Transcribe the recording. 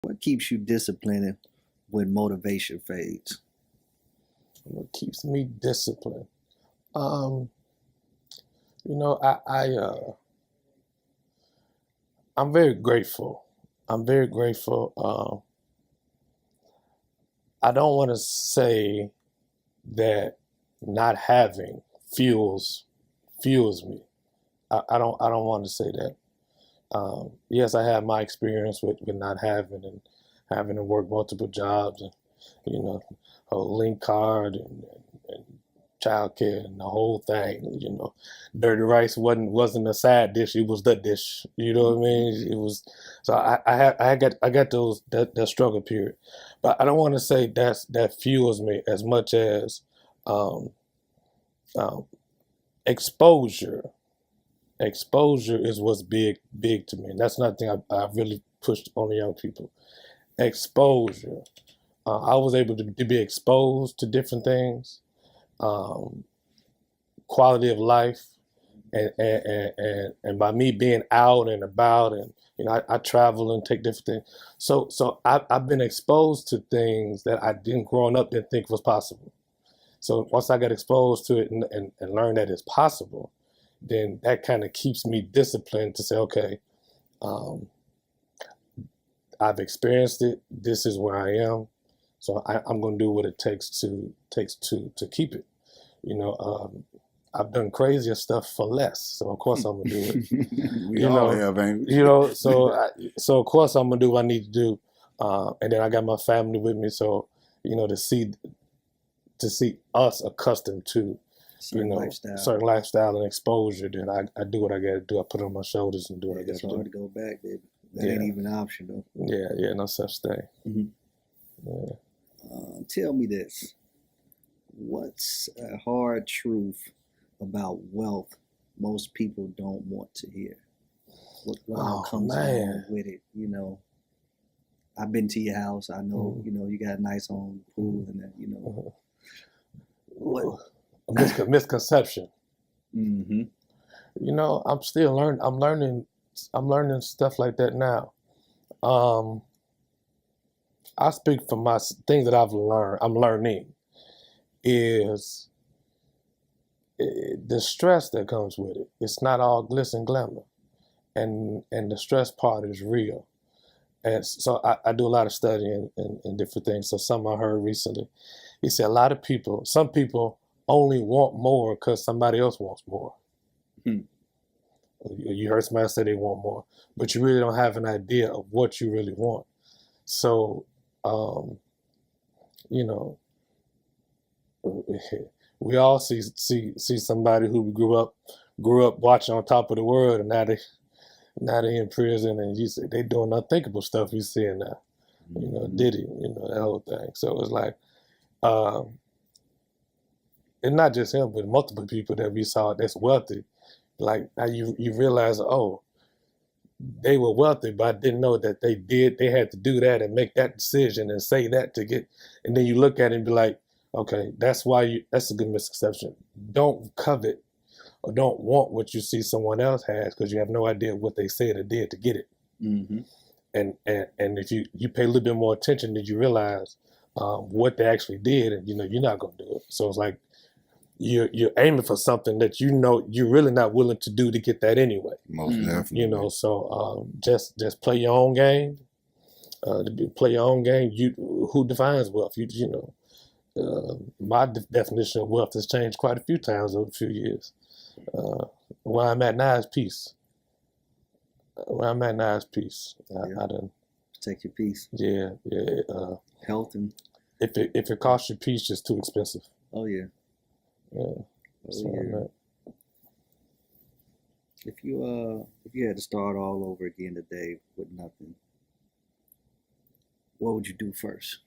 What keeps you disciplined when motivation fades? What keeps me disciplined? Um, you know, I'm very grateful. I'm very grateful. I don't want to say that not having fuels me. I don't want to say that. Yes, I have my experience with not having and having to work multiple jobs and a link card and childcare and the whole thing. Dirty rice wasn't a side dish; it was the dish. You know what I mean? It was. So I got that struggle period, but I don't want to say that fuels me as much as um, um, exposure. Exposure is what's big to me, and that's another thing I really pushed on the young people. Exposure. I was able to be exposed to different things, um, quality of life, and by me being out and about, and I travel and take different things. So I've been exposed to things that I didn't growing up didn't think was possible. So once I got exposed to it and learned that it's possible, then that kind of keeps me disciplined to say, okay, um, I've experienced it. This is where I am. So I'm going to do what it takes to keep it. You know, I've done crazier stuff for less, so of course I'm gonna do it. We all have, ain't we? So of course I'm gonna do what I need to do, and then I got my family with me, so to see us accustomed to certain lifestyle and exposure, then I do what I got to do. I put it on my shoulders and do what I got to do. It's hard to go back, baby. That ain't even an option, though. Yeah, no such thing. Mm-hmm. Yeah. Tell me this. What's a hard truth about wealth most people don't want to hear? What all comes along with it? I've been to your house. I know, you got a nice home, pool, and that, What? A misconception. Mm-hmm. I'm still learning. I'm learning stuff like that now. I speak from my things that I've learned. I'm learning is the stress that comes with it. It's not all glitz and glamour, and the stress part is real. And so I do a lot of studying and different things. So something I heard recently, he said some people only want more because somebody else wants more. Hmm. You heard somebody say they want more, but you really don't have an idea of what you really want. So, we all see somebody who grew up watching On Top of the World, and now they in prison, and you say they doing unthinkable stuff. You seeing now, Diddy, that whole thing. So it's like, and not just him, but multiple people that we saw that's wealthy. Like now you realize, oh, they were wealthy, but I didn't know that they had to do that and make that decision and say that to get, and then you look at it and be like, okay, that's a good misconception. Don't covet or don't want what you see someone else has because you have no idea what they said or did to get it. Mm-hmm. And if you pay a little bit more attention, then you realize what they actually did, and you're not going to do it. So it's like you're aiming for something that you're really not willing to do to get that anyway. Most definitely. So just play your own game. Play your own game. Who defines wealth? My definition of wealth has changed quite a few times over a few years. Where I'm at now is peace. Where I'm at now is peace. I done protect your peace. Yeah. Health and if it costs you peace, it's too expensive. Oh yeah. Yeah. If you had to start all over again today with nothing, what would you do first?